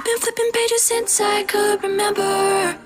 been flipping pages since I could remember,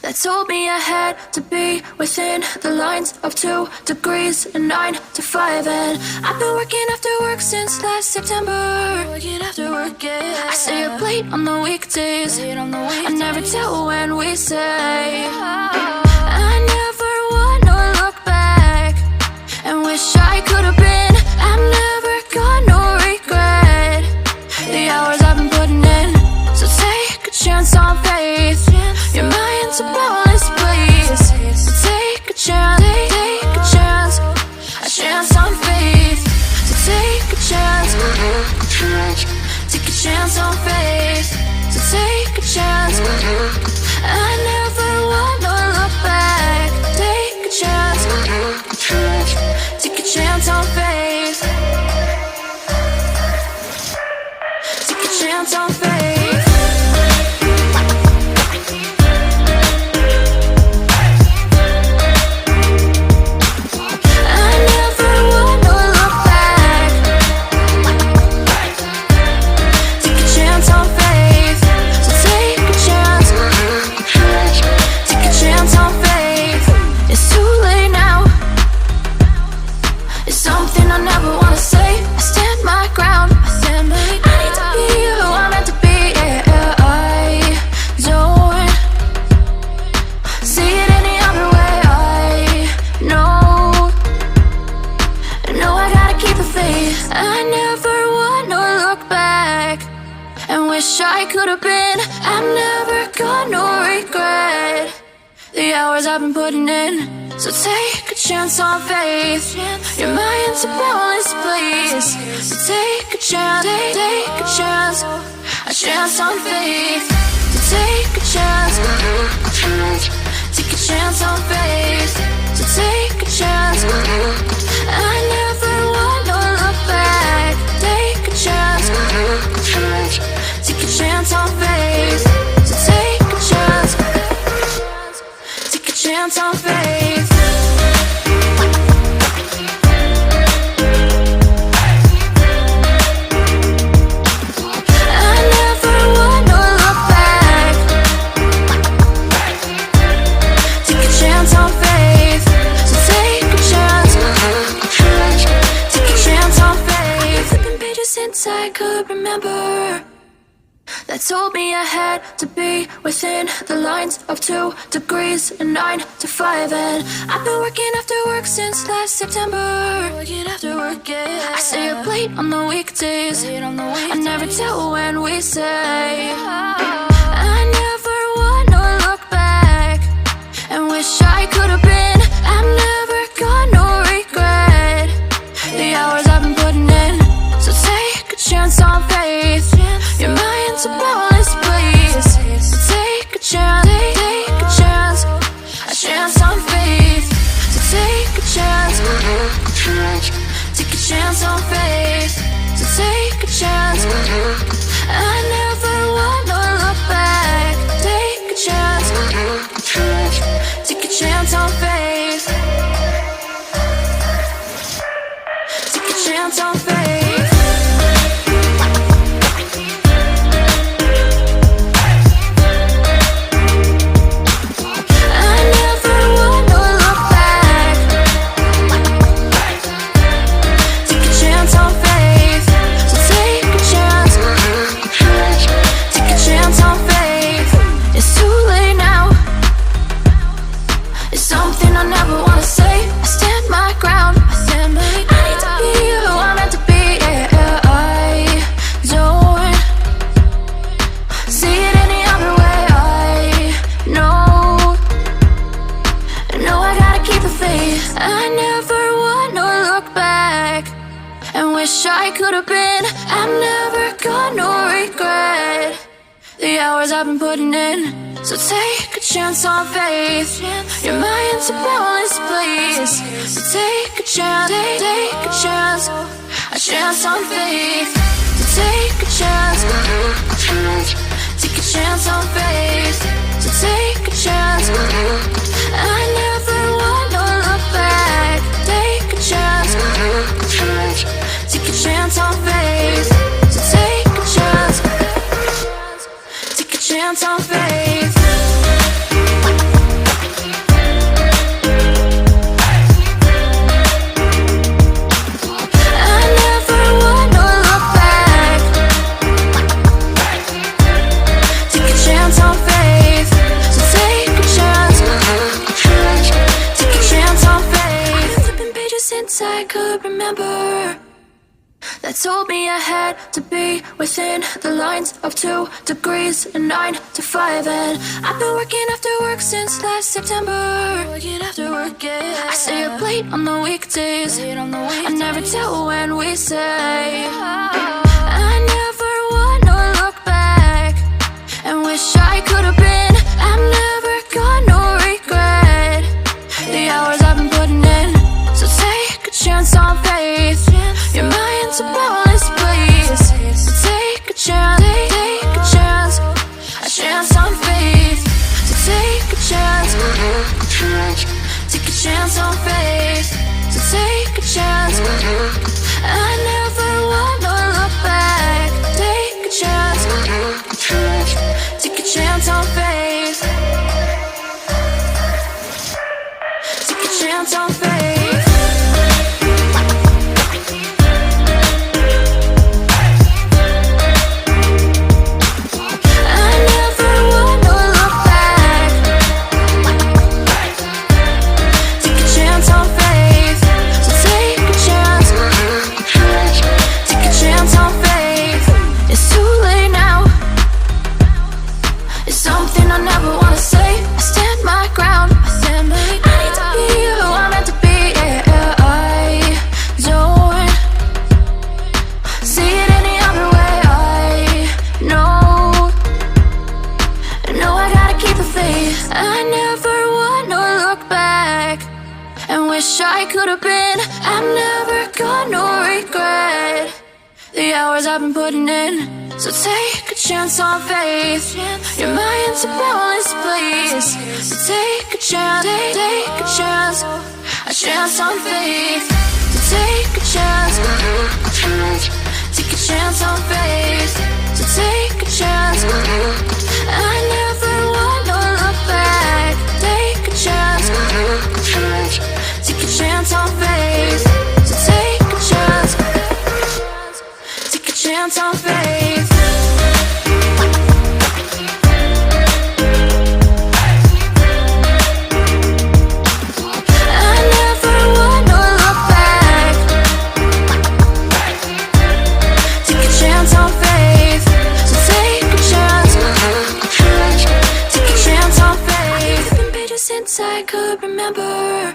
that told me I had to be within the lines of 2 degrees and 9 to 5. And I've been working after work since last September. Working after work, yeah. I stay up late on the weekdays. I never tell when we say. I never wanna look back and wish I could have been. I've never got no regret. The hours I've been putting in, so take a chance on faith. Your mind's a boundless place. So take a chance, take a chance, a chance on faith. So take a chance, take a chance on faith. So take a chance. I never wanna look back. Take a chance, take a chance on faith. Take a chance on faith. I never wanna look back and wish I could have been. I've never got no regret. The hours I've been putting in, so take a chance on faith. Your mind's a boundless place. So take a chance, take a chance, a chance on faith. So take a chance, take a chance on faith. So take a chance. I never wanna look back. Take a chance, take a chance on faith. So take a chance, take a chance on faith. I never wanna look back. Take a chance on faith. So take a chance, take a chance on faith. Flipping pages since I could remember, that told me I had to be within the lines of 2 degrees and 9 to 5. And I've been working after work since last September. Working after work, yeah. I stay up late on the weekdays. I never tell when we say. I never wanna look back and wish I could have been. I've never got no regret. The hours I've been putting in, so take a chance on faith. Your mind's a boundless place. So take a chance, take a chance, a chance on faith. So take a chance, take a chance on faith. So take a chance. I never wanna look back. Take a chance, take a chance on faith. Take a chance on faith. I never wanna look back and wish I could have been. I've never got no regret. The hours I've been putting in, so take a chance on faith. Your mind's a boundless place. So take a chance, take a chance, a chance on faith. So take a chance, take a chance on faith. So take a chance. I never wanna look back. Take a chance, take a chance on faith. So take a chance, chance on faith. I never wanna look back. Take a chance on faith. So take a chance. Take a chance on faith. Flipping pages since I could remember, that told me I had to be within the lines of 2 degrees and 9 to 5. And I've been working after work since last September. Working after work, yeah. I stay up late on the weekdays. I never tell when we say. I never wanna look back and wish I could have been. I've never got no regret the hours I've been putting in. So take a chance on faith. Your mind's a bonus, please. So take a chance, take a chance. A chance on faith. So take a chance. Take a chance on faith. So take a chance. I never wanna look back. Take a chance. Take a chance on faith. Take a chance on faith. I never wanna look back and wish I could have been. I've never got no regret the hours I've been putting in. So take a chance on faith. Your mind's a bonus, please. So take a chance, take a chance. A chance on faith. So take a chance. Take a chance on faith. So take a chance. I never wanna look back. Take a chance. Take a chance on faith. So take a chance. Take a chance on faith. I never wanna look back. Take a chance on faith. So take a chance. Take a chance on faith. Flipping pages since I could remember,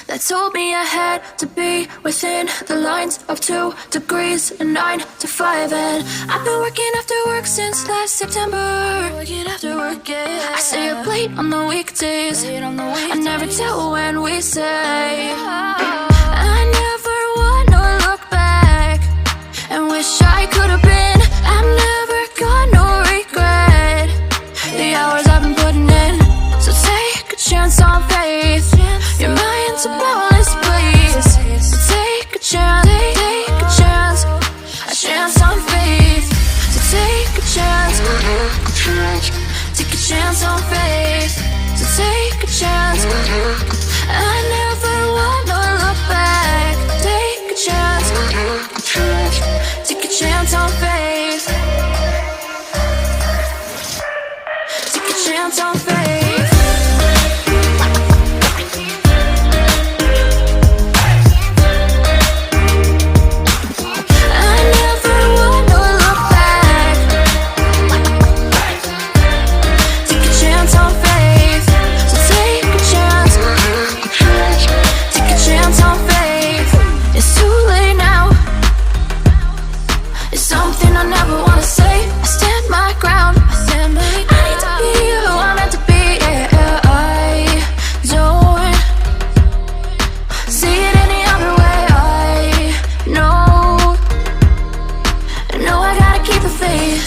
that told me I had to be within the lines of 2 degrees and 9 to 5. And I've been working after work since last September. Working after work, yeah. I stay up late on the weekdays. I never tell when we say. I never wanna look back and wish I could have been. I've never got no regret the hours I've been putting in. So take a chance on faith. Your mind's a bonus, please. So take a chance, take a chance. A chance on faith. So take a chance. Take a chance on faith. So take a chance. I never wanna look back. Take a chance. Take a chance on faith. Take a chance on faith.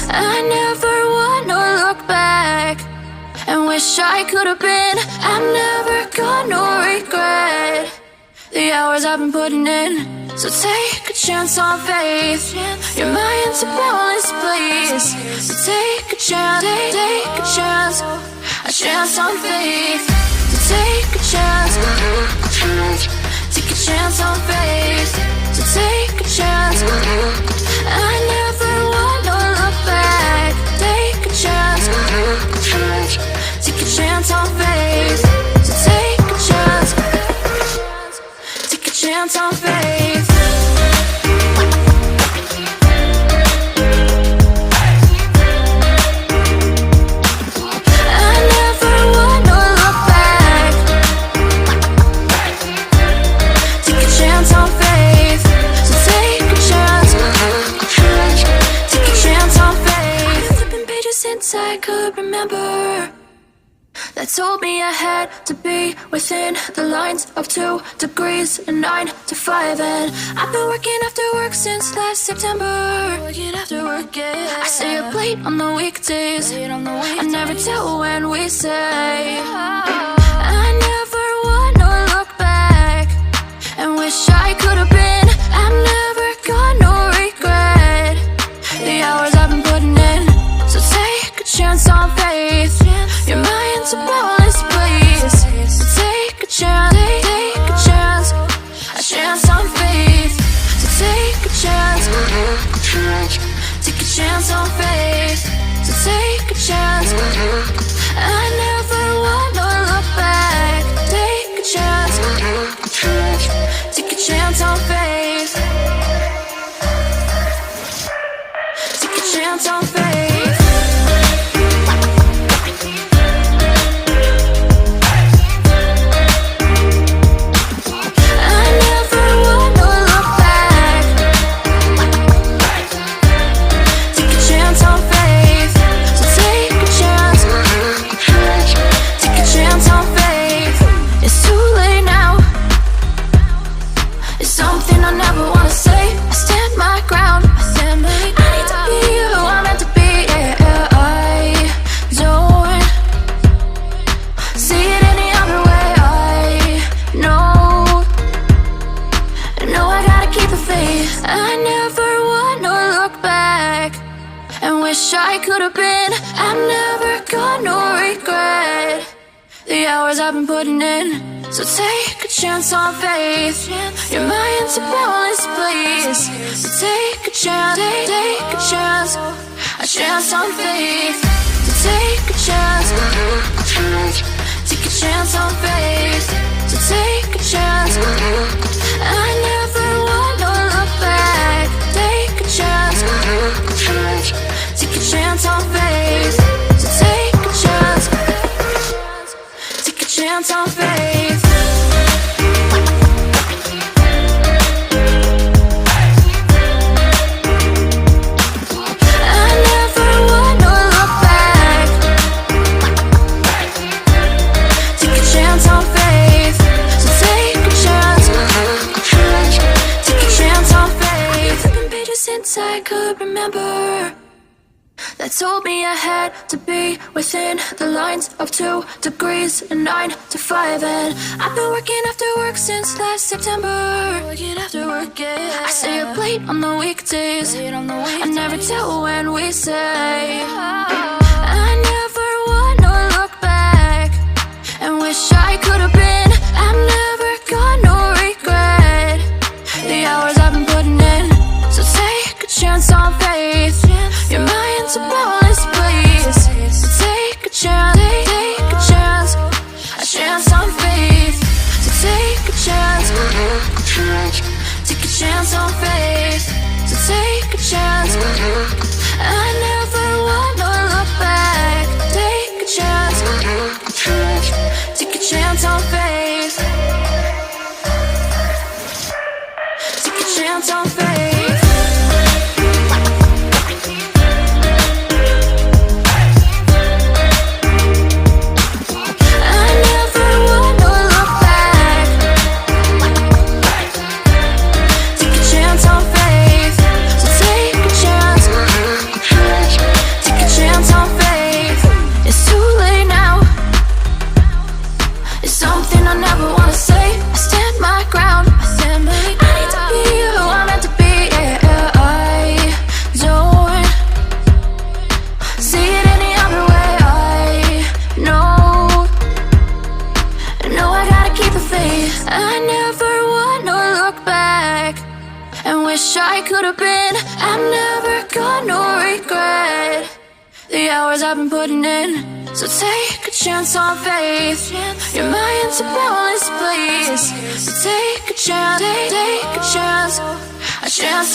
I never wanna look back and wish I could have been. I've never got no regret the hours I've been putting in. So take a chance on faith. Your mind's a bonus, please. So take a chance. chance, a chance on faith. So take a chance, take a chance on faith. So take a chance. I never wanna look back. Take a chance, take a chance on faith. So take a chance, take a chance on faith. I could remember that told me I had to be within the lines of 2 degrees and 9 to 5. And I've been working after work since last September. Working after work, yeah. I stay up late on the weekdays. I never tell when we say. I never wanna look back and wish I could have been. I'm never gonna regret the hours I've been putting in. So take a chance on faith. Your mind's a bonus, please. So take a chance, take a chance, a chance on faith. So take a chance, take a chance on faith. So take a chance. I never wanna look back. Take a chance, take a chance on faith. Take a chance on faith. I never wanna look back and wish I could have been. I'm never gonna regret the hours I've been putting in. So take a chance on faith. Your mind's a bonus, please. So take a chance, take a chance, a chance on faith. So take a chance, take a chance on faith. So take a chance. I never wanna look back. Take a chance, take a chance on faith. So take a chance, take a chance on faith. I never wanna look back. Take a chance on faith. So take a chance, take a chance on faith. Flipping pages since I could remember that told me I had to be within the lines of 2 degrees and 9 to 5. And I've been working after work since last September. Working after work, yeah. I stay up late on the weekdays. I never tell when we say. I never wanna look back and wish I could have been. I'm never gonna regret the hours I've been putting in. So take a chance on faith. Your mind's a bonus, please. So take a chance, take a chance, a chance on faith. So take a chance, take a chance on faith. So take a chance. I never wanna look back. Take a chance, take a chance on faith. Take a chance on faith. I'm never gonna regret the hours I've been putting in. So take a chance on faith. Your mind's a boundless place. So take a chance, take a chance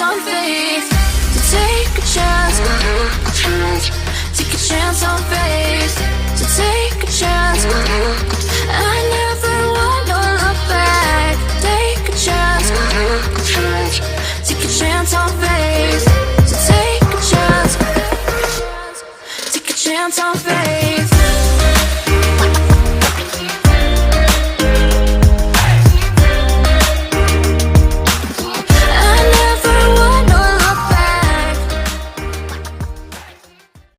on faith. So take a chance, take a chance on faith. So take a chance, I never wanna look back. Take a chance, take a chance on faith. So take a chance on faith.